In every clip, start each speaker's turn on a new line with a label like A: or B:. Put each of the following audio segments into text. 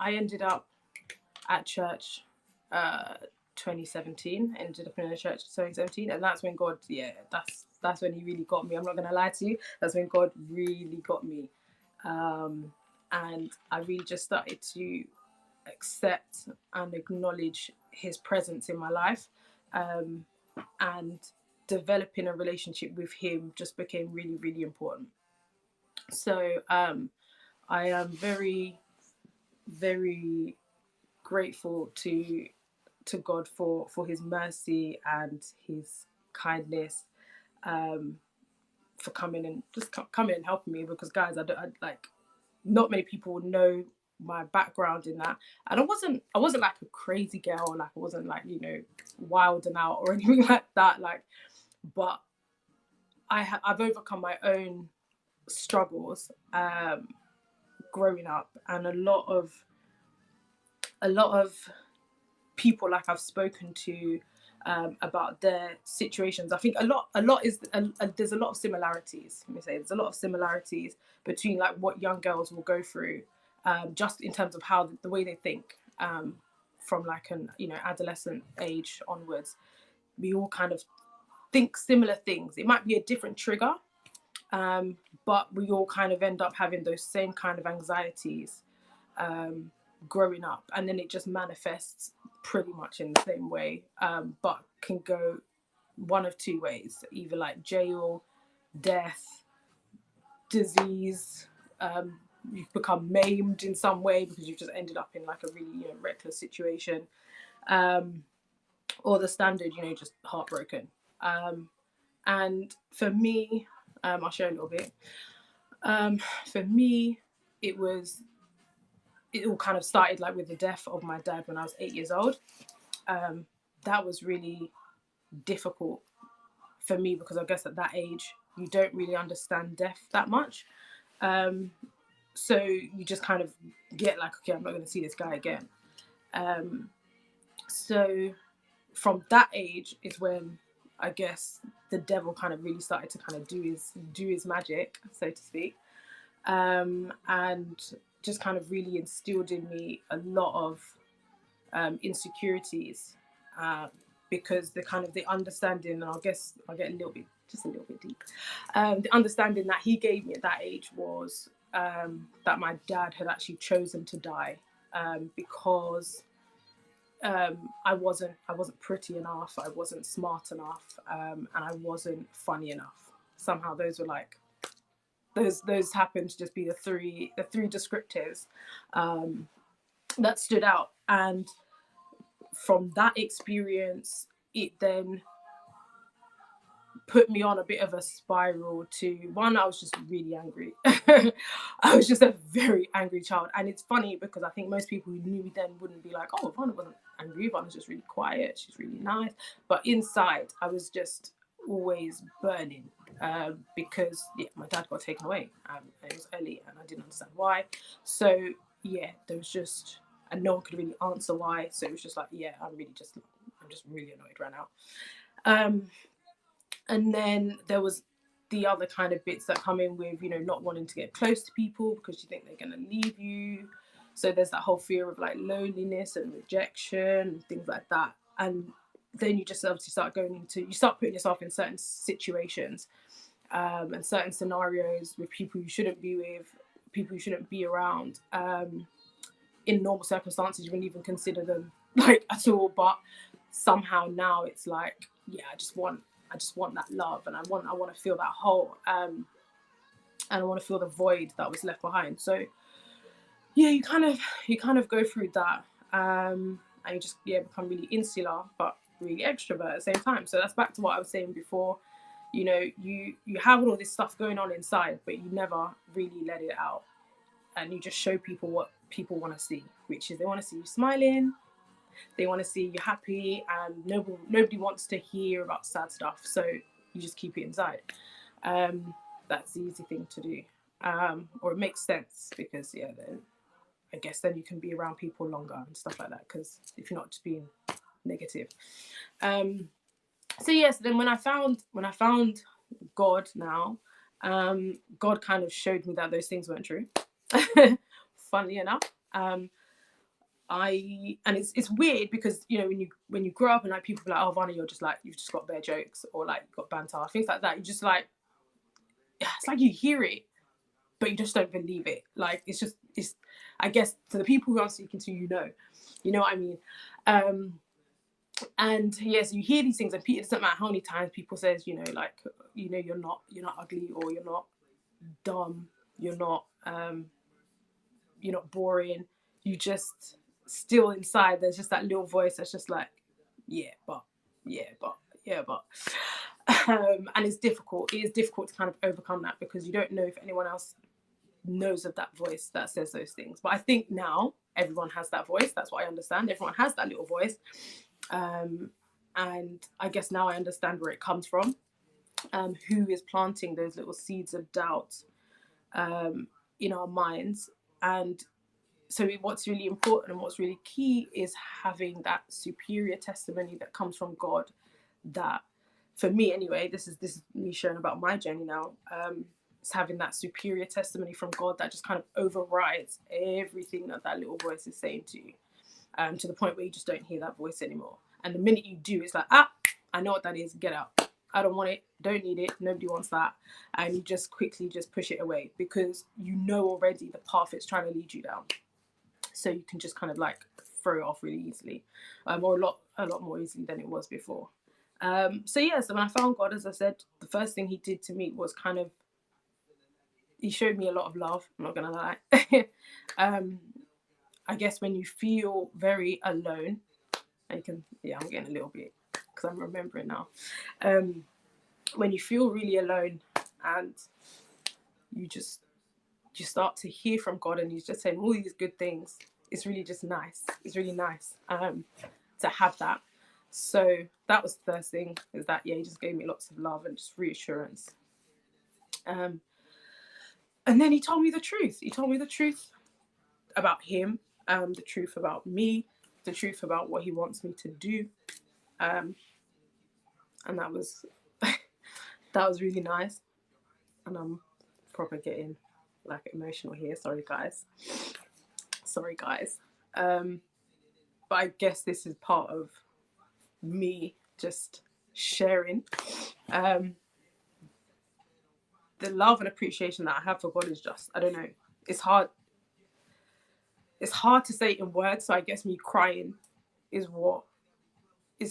A: I ended up at church 2017, ended up in a church 2017, and that's when God, that's when he really got me. I'm not gonna lie to you, that's when God really got me. And I really just started to accept and acknowledge his presence in my life, and developing a relationship with him just became really, really important. So I am very, very grateful to God for his mercy and his kindness, for coming and just coming and helping me, because guys, I like, not many people know my background in that, and I wasn't like a crazy girl, like I wasn't like, you know, wild and out or anything like that, like, but I've overcome my own struggles growing up, and a lot of people, like, I've spoken to about their situations. I think a lot is there's a lot of similarities. Let me say there's a lot of similarities between like what young girls will go through, just in terms of how the way they think, from like an, you know, adolescent age onwards. We all kind of think similar things. It might be a different trigger, but we all kind of end up having those same kind of anxieties growing up, and then it just manifests pretty much in the same way, but can go one of two ways: either like jail, death, disease, you've become maimed in some way because you've just ended up in like a really, you know, reckless situation, or the standard, you know, just heartbroken. And for me, I'll share a little bit. For me, it all kind of started like with the death of my dad when I was 8 years old. That was really difficult for me because I guess at that age you don't really understand death that much. So you just kind of get like, okay, I'm not going to see this guy again. So from that age is when I guess the devil kind of really started to kind of do his magic, so to speak, and just kind of really instilled in me a lot of insecurities, because the kind of the understanding, and I guess I'll get a little bit deep. The understanding that he gave me at that age was that my dad had actually chosen to die, because I wasn't pretty enough, I wasn't smart enough, and I wasn't funny enough. Somehow those were like those happened to just be the three descriptors that stood out. And from that experience, it then put me on a bit of a spiral to one. I was just really angry. I was just a very angry child. And it's funny because I think most people who knew me then wouldn't be like, oh, Yvaana wasn't angry, Yvaana was just really quiet, she's really nice. But inside I was just always burning, because my dad got taken away, and it was early and I didn't understand why. So there was just, and no one could really answer why. So it was just like, I'm just really annoyed right now. And then there was the other kind of bits that come in with, you know, not wanting to get close to people because you think they're going to leave you. So there's that whole fear of like loneliness and rejection and things like that. And then you just obviously start putting yourself in certain situations, and certain scenarios with people you shouldn't be with, people you shouldn't be around. In normal circumstances, you wouldn't even consider them like at all. But somehow now it's like, I just want that love, and I want to feel that hole, and I want to feel the void that was left behind. So you kind of go through that, and you just become really insular but really extrovert at the same time. So that's back to what I was saying before. You know, you have all this stuff going on inside, but you never really let it out, and you just show people what people want to see, which is they want to see you smiling. They want to see you happy, and nobody wants to hear about sad stuff. So you just keep it inside. That's the easy thing to do, or it makes sense because then I guess then you can be around people longer and stuff like that. Because if you're not just being negative, so yes. Then when I found God now, God kind of showed me that those things weren't true. Funnily enough. and it's weird because, you know, when you grow up and like people be like, oh, Yvaana, you're just like, you've just got bare jokes, or like you've got banter, things like that. You just like, it's like you hear it, but you just don't believe it. Like it's I guess to the people who I'm speaking to, you know what I mean. And yes, you hear these things, and it doesn't matter how many times people says, you know, like, you know, you're not ugly, or you're not dumb, you're not boring. You just still inside, there's just that little voice that's just like, yeah, but, and it's difficult. It is difficult to kind of overcome that, because you don't know if anyone else knows of that voice that says those things. But I think now everyone has that voice. That's what I understand. Everyone has that little voice. And I guess now I understand where it comes from, who is planting those little seeds of doubt in our minds. And so what's really important and what's really key is having that superior testimony that comes from God. That, for me anyway, this is me sharing about my journey now. It's having that superior testimony from God that just kind of overrides everything that little voice is saying to you, to the point where you just don't hear that voice anymore. And the minute you do, it's like, I know what that is, get out. I don't want it, don't need it, nobody wants that. And you just quickly just push it away, because you know already the path it's trying to lead you down. So you can just kind of like throw it off really easily, or a lot more easily than it was before. So when I found God, as I said, the first thing he did to me was kind of, he showed me a lot of love, I'm not gonna lie. I guess when you feel very alone, and I'm getting a little bit, because I'm remembering now. When you feel really alone, and you start to hear from God, and he's just saying all these good things, it's really just nice. It's really nice to have that. So that was the first thing, is that, he just gave me lots of love and just reassurance. And then he told me the truth. He told me the truth about him, the truth about me, the truth about what he wants me to do. And that was that was really nice. And I'm probably getting like emotional here. Sorry guys. But I guess this is part of me just sharing. The love and appreciation that I have for God is just, I don't know, it's hard to say in words. So I guess me crying is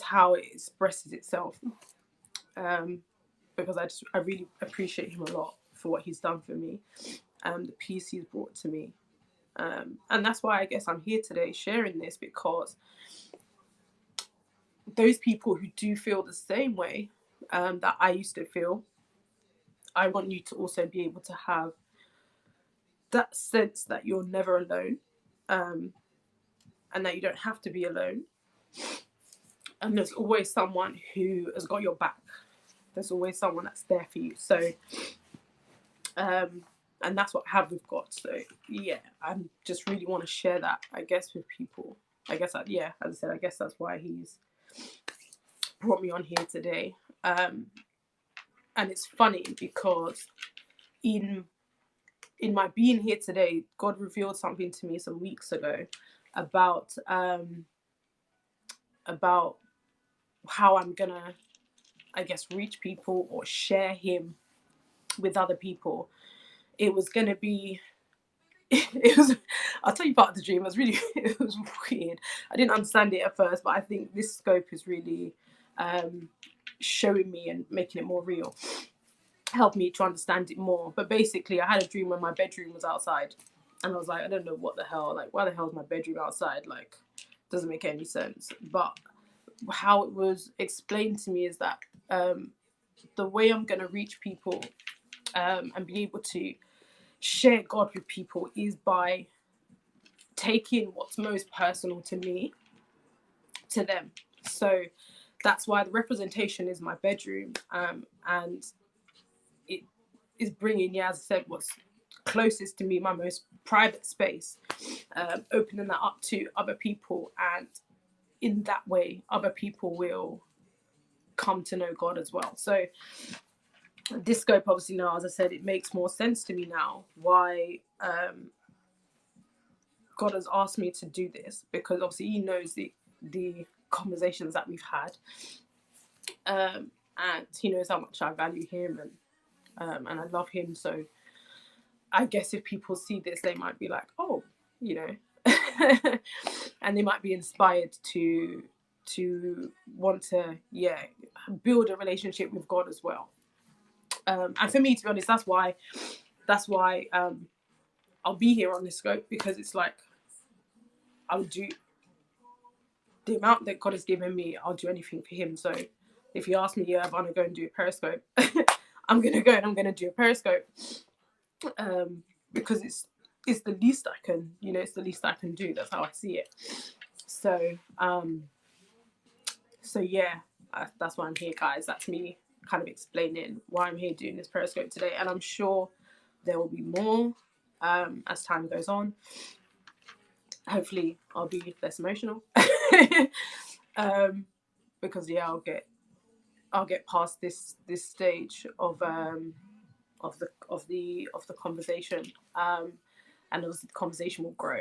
A: how it expresses itself, because I really appreciate him a lot for what he's done for me, the peace he's brought to me, and that's why I guess I'm here today sharing this, because those people who do feel the same way that I used to feel, I want you to also be able to have that sense that you're never alone, and that you don't have to be alone, and there's always someone who has got your back. There's always someone that's there for you. So and that's what I have with God. So I just really want to share that, I guess, with people. I guess as I said, I guess that's why he's brought me on here today. And it's funny because in my being here today, God revealed something to me some weeks ago about how I'm gonna, I guess, reach people or share him with other people. It was gonna be I'll tell you part of the dream. It was weird. I didn't understand it at first, but I think this scope is really showing me and making it more real, helped me to understand it more. But basically, I had a dream when my bedroom was outside, and I was like, I don't know what the hell, like, why the hell is my bedroom outside? Like, doesn't make any sense. But how it was explained to me is that the way I'm going to reach people and be able to share God with people is by taking what's most personal to me to them. So that's why the representation is my bedroom, and it is bringing, as I said, what's closest to me, my most private space, opening that up to other people, and in that way other people will come to know God as well. So this scope, obviously, now, as I said, it makes more sense to me now why God has asked me to do this because obviously He knows the conversations that we've had, and He knows how much I value Him and I love Him. So I guess if people see this, they might be like, oh, you know, and they might be inspired to want to build a relationship with God as well. And for me, to be honest, that's why I'll be here on this scope, because it's like I'll do the amount that God has given me. I'll do anything for Him. So if He asks me, yeah, Yvaana, go and do a Periscope, I'm gonna go and I'm gonna do a Periscope, because it's the least I can, it's the least I can do. That's how I see it. So yeah, that's why I'm here, guys. That's me kind of explaining why I'm here doing this Periscope today, and I'm sure there will be more as time goes on. Hopefully I'll be less emotional, because I'll get past this stage of the conversation, and obviously the conversation will grow.